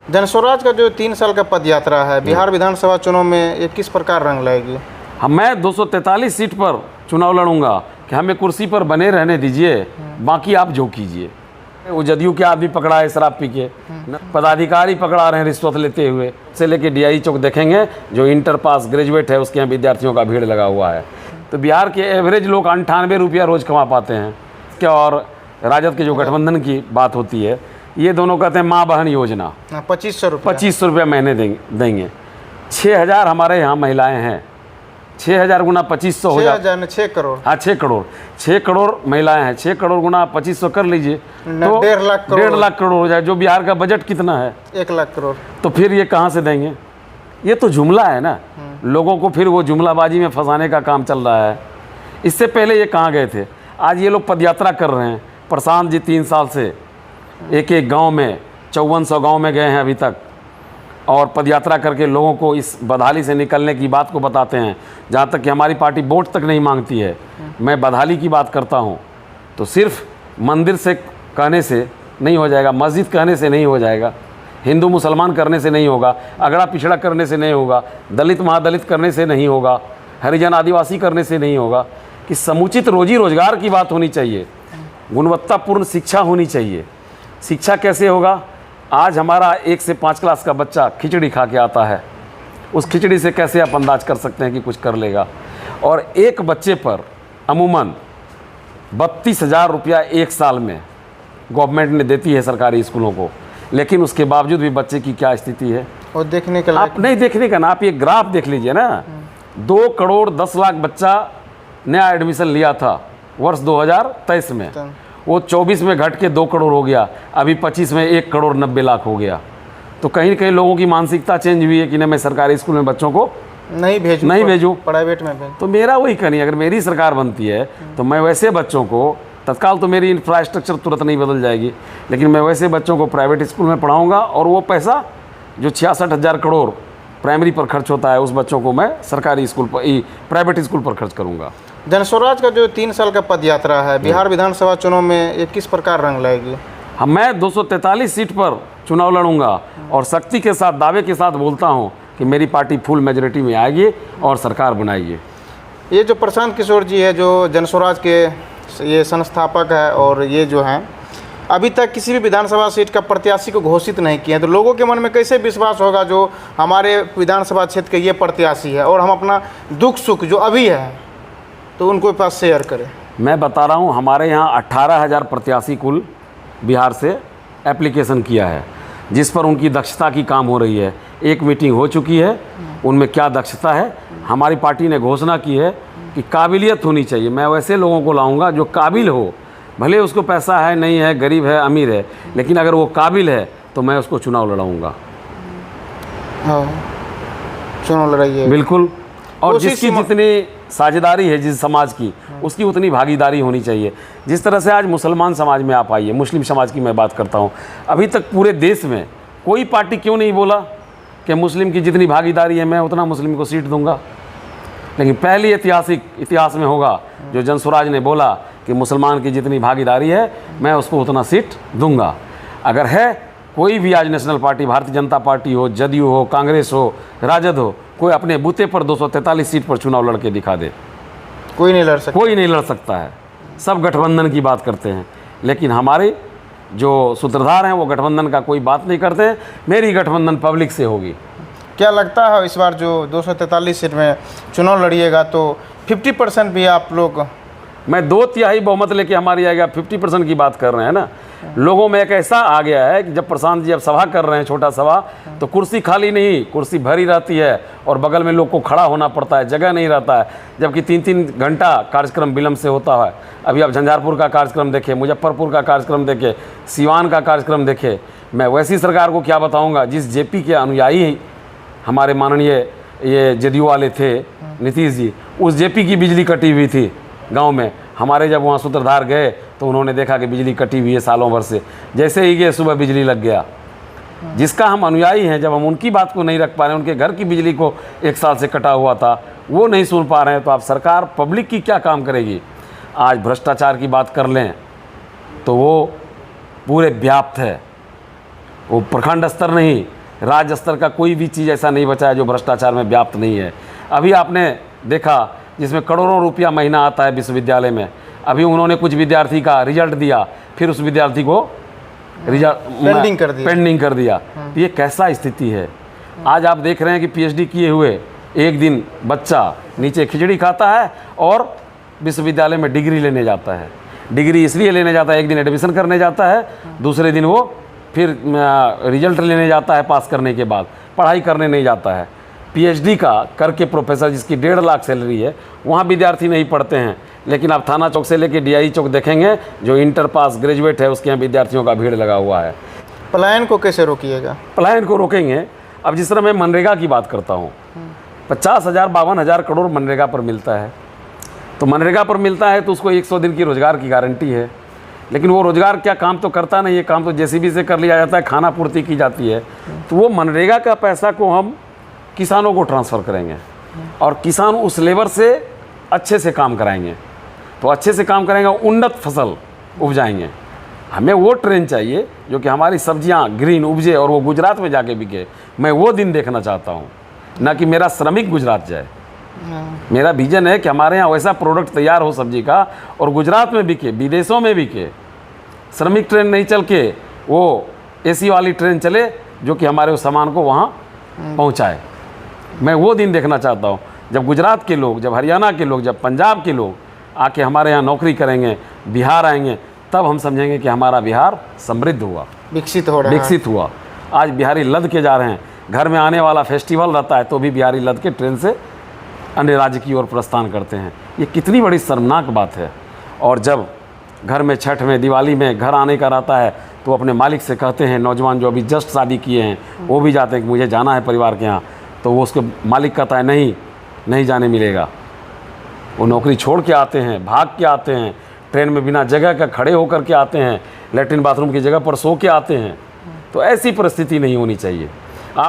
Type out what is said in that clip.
जनस्वराज का जो 3 साल का पद यात्रा है, बिहार विधानसभा चुनाव में ये किस प्रकार रंग लाएगी? मैं 243 सीट पर चुनाव लड़ूंगा कि हमें कुर्सी पर बने रहने दीजिए, बाकी आप जो कीजिए। वो जदयू के आदमी पकड़ा है शराब पी के, पदाधिकारी पकड़ा रहे हैं रिश्वत लेते हुए, से लेके डीआई चौक देखेंगे जो इंटर पास ग्रेजुएट है उसके यहाँ विद्यार्थियों का भीड़ लगा हुआ है। तो बिहार के एवरेज लोग 98 रुपया रोज़ कमा पाते हैं क्या। और राजद के जो गठबंधन की बात होती है, ये दोनों कहते हैं माँ बहन योजना, 2500 रुपया महीने देंगे। 6000 हमारे यहाँ महिलाएं हैं, 6000 गुना 2500 हो जाए 6 करोड़। हाँ 6 करोड़, 6 करोड़ महिलाएं हैं, 6 करोड़ गुना 2500 कर लीजिए तो 1.5 लाख करोड़ हो जाए। जो बिहार का बजट कितना है? 1 लाख करोड़। तो फिर ये कहाँ से देंगे? ये तो जुमला है ना, लोगों को फिर वो जुमलाबाजी में फंसाने का काम चल रहा है। इससे पहले ये कहाँ गए थे? आज ये लोग पदयात्रा कर रहे हैं। प्रशांत जी 3 साल से एक एक गांव में 5400 गांव में गए हैं अभी तक, और पदयात्रा करके लोगों को इस बदहाली से निकलने की बात को बताते हैं। जहाँ तक कि हमारी पार्टी वोट तक नहीं मांगती है, मैं बदहाली की बात करता हूँ। तो सिर्फ मंदिर से कहने से नहीं हो जाएगा, मस्जिद कहने से नहीं हो जाएगा, हिंदू मुसलमान करने से नहीं होगा, अगड़ा पिछड़ा करने से नहीं होगा, दलित महादलित करने से नहीं होगा, हरिजन आदिवासी करने से नहीं होगा। कि समुचित रोजी रोजगार की बात होनी चाहिए, गुणवत्तापूर्ण शिक्षा होनी चाहिए। शिक्षा कैसे होगा? आज हमारा 1 से 5 क्लास का बच्चा खिचड़ी खा के आता है, उस खिचड़ी से कैसे आप अंदाज कर सकते हैं कि कुछ कर लेगा? और एक बच्चे पर अमूमन 32,000 रुपया 1 साल में गवर्नमेंट ने देती है सरकारी स्कूलों को, लेकिन उसके बावजूद भी बच्चे की क्या स्थिति है और देखने का आप नहीं देखने का ना, आप ये ग्राफ देख लीजिए ना। 2 करोड़ 10 लाख बच्चा नया एडमिशन लिया था वर्ष 2023 में, वो 24 में घट के 2 करोड़ हो गया, अभी 25 में 1 करोड़ 90 लाख हो गया। तो कहीं न कहीं लोगों की मानसिकता चेंज हुई है कि नहीं, मैं सरकारी स्कूल में बच्चों को नहीं भेजूँ, प्राइवेट में भेजूँ। तो मेरा वही कहनी, अगर मेरी सरकार बनती है तो मैं वैसे बच्चों को, तत्काल तो मेरी इंफ्रास्ट्रक्चर तुरंत नहीं बदल जाएगी, लेकिन मैं वैसे बच्चों को प्राइवेट स्कूल में पढ़ाऊँगा, और वो पैसा जो 66,000 करोड़ प्राइमरी पर खर्च होता है, उस बच्चों को मैं सरकारी स्कूल पर, प्राइवेट स्कूल पर खर्च करूँगा। जनस्वराज का जो 3 साल का पद यात्रा है, बिहार विधानसभा चुनाव में ये किस प्रकार रंग लाएगी? मैं 243 सीट पर चुनाव लड़ूंगा, और शक्ति के साथ, दावे के साथ बोलता हूं कि मेरी पार्टी फुल मेजोरिटी में आएगी और सरकार बनाएगी। ये जो प्रशांत किशोर जी है, जो जनस्वराज के ये संस्थापक है, और ये जो हैं अभी तक किसी भी विधानसभा सीट का प्रत्याशी को घोषित नहीं किया, तो लोगों के मन में कैसे विश्वास होगा जो हमारे विधानसभा क्षेत्र के ये प्रत्याशी है, और हम अपना दुख सुख जो अभी है तो उनको पास शेयर करें? मैं बता रहा हूं, हमारे यहाँ 18,000 प्रत्याशी कुल बिहार से एप्लीकेशन किया है, जिस पर उनकी दक्षता की काम हो रही है। एक मीटिंग हो चुकी है, उनमें क्या दक्षता है, हमारी पार्टी ने घोषणा की है कि काबिलियत होनी चाहिए। मैं वैसे लोगों को लाऊंगा जो काबिल हो, भले उसको पैसा है नहीं है, गरीब है अमीर है, लेकिन अगर वो काबिल है तो मैं उसको चुनाव लड़ाऊंगा। हाँ, चुनाव लड़ाइए बिल्कुल। और जिसकी जितनी साझेदारी है जिस समाज की, उसकी उतनी भागीदारी होनी चाहिए। जिस तरह से आज मुसलमान समाज में आप आइए, मुस्लिम समाज की मैं बात करता हूँ, अभी तक पूरे देश में कोई पार्टी क्यों नहीं बोला कि मुस्लिम की जितनी भागीदारी है मैं उतना मुस्लिम को सीट दूंगा? लेकिन पहली ऐतिहासिक इतिहास में होगा जो जनस्वराज ने बोला कि मुसलमान की जितनी भागीदारी है मैं उसको उतना सीट दूंगा। अगर है कोई भी आज national party, Bharatiya Janata party हो, जदयू हो, कांग्रेस हो, राजद हो, कोई अपने बूते पर 243 सीट पर चुनाव लड़के दिखा दे, कोई नहीं लड़ सकता। कोई नहीं लड़ सकता है। सब गठबंधन की बात करते हैं, लेकिन हमारे जो सूत्रधार हैं वो गठबंधन का कोई बात नहीं करते हैं। मेरी गठबंधन पब्लिक से होगी। क्या लगता है इस बार जो 243 सीट में चुनाव लड़िएगा तो 50% भी आप लोग? मैं 2/3 बहुमत लेके हमारी आएगा, 50% की बात कर रहे हैं ना। लोगों में एक ऐसा आ गया है कि जब प्रशांत जी अब सभा कर रहे हैं, छोटा सभा, तो कुर्सी खाली नहीं, कुर्सी भरी रहती है, और बगल में लोग को खड़ा होना पड़ता है, जगह नहीं रहता है, जबकि 3-3 घंटा कार्यक्रम विलम्ब से होता है। अभी आप झंझारपुर का कार्यक्रम देखें, मुजफ्फरपुर का कार्यक्रम देखें, सिवान का कार्यक्रम देखें। मैं वैसी सरकार को क्या बताऊँगा जिस जेपी के अनुयायी हमारे माननीय ये जदयू वाले थे, नीतीश जी, उस जेपी की बिजली कटी हुई थी गांव में। हमारे जब वहाँ सूत्रधार गए तो उन्होंने देखा कि बिजली कटी हुई है सालों भर से, जैसे ही गए सुबह बिजली लग गया। जिसका हम अनुयायी हैं, जब हम उनकी बात को नहीं रख पा रहे हैं, उनके घर की बिजली को 1 साल से कटा हुआ था, वो नहीं सुन पा रहे हैं, तो आप सरकार पब्लिक की क्या काम करेगी? आज भ्रष्टाचार की बात कर लें तो वो पूरे व्याप्त है, वो प्रखंड स्तर नहीं, राज्य स्तर का कोई भी चीज़ ऐसा नहीं बचा है जो भ्रष्टाचार में व्याप्त नहीं है। अभी आपने देखा जिसमें करोड़ों रुपया महीना आता है विश्वविद्यालय में, अभी उन्होंने कुछ विद्यार्थी का रिजल्ट दिया, फिर उस विद्यार्थी को पेंडिंग कर दिया। तो ये कैसा स्थिति है। आज आप देख रहे हैं कि पीएचडी किए हुए एक दिन बच्चा नीचे खिचड़ी खाता है और विश्वविद्यालय में डिग्री लेने जाता है। डिग्री इसलिए लेने जाता है, एक दिन एडमिशन करने जाता है, दूसरे दिन वो फिर रिजल्ट लेने जाता है, पास करने के बाद पढ़ाई करने नहीं जाता है। पीएचडी का करके प्रोफेसर जिसकी 1.5 लाख सैलरी है, वहाँ विद्यार्थी नहीं पढ़ते हैं। लेकिन आप थाना चौक से लेके डीआई चौक देखेंगे, जो इंटर पास ग्रेजुएट है उसके यहाँ विद्यार्थियों का भीड़ लगा हुआ है। पलायन को कैसे रोकिएगा? पलायन को रोकेंगे, अब जिस तरह मैं मनरेगा की बात करता हूँ, 50,000 52,000 करोड़ मनरेगा पर मिलता है। तो मनरेगा पर मिलता है तो उसको 100 दिन की रोज़गार की गारंटी है, लेकिन वो रोज़गार क्या काम तो करता नहीं है, काम तो जेसीबी से कर लिया जाता है, खाना पूर्ति की जाती है। तो वो मनरेगा का पैसा को हम किसानों को ट्रांसफ़र करेंगे और किसान उस लेबर से अच्छे से काम कराएंगे। तो अच्छे से काम कराएंगे, उन्नत फसल उपजाएंगे। हमें वो ट्रेन चाहिए जो कि हमारी सब्जियां ग्रीन उपजे और वो गुजरात में जाके बिके। मैं वो दिन देखना चाहता हूँ, ना कि मेरा श्रमिक गुजरात जाए। मेरा विजन है कि हमारे यहाँ वैसा प्रोडक्ट तैयार हो सब्जी का और गुजरात में बिके, विदेशों में बिके। श्रमिक ट्रेन नहीं चल के वो एसी वाली ट्रेन चले जो कि हमारे उस सामान को वहाँ पहुँचाए। मैं वो दिन देखना चाहता हूँ जब गुजरात के लोग, जब हरियाणा के लोग, जब पंजाब के लोग आके हमारे यहाँ नौकरी करेंगे, बिहार आएंगे, तब हम समझेंगे कि हमारा बिहार समृद्ध हुआ, विकसित हो रहा है, विकसित हुआ। आज बिहारी लद के जा रहे हैं, घर में आने वाला फेस्टिवल रहता है तो भी बिहारी लद के ट्रेन से अन्य राज्य की ओर प्रस्थान करते हैं। ये कितनी बड़ी शर्मनाक बात है। और जब घर में छठ में, दिवाली में घर आने का रहता है तो अपने मालिक से कहते हैं, नौजवान जो अभी जस्ट शादी किए हैं वो भी जाते हैं कि मुझे जाना है परिवार के यहाँ, तो वो उसके मालिक कहता है नहीं जाने मिलेगा। वो नौकरी छोड़ के आते हैं, भाग के आते हैं, ट्रेन में बिना जगह का खड़े होकर के आते हैं, लेटरिन बाथरूम की जगह पर सो के आते हैं। तो ऐसी परिस्थिति नहीं होनी चाहिए।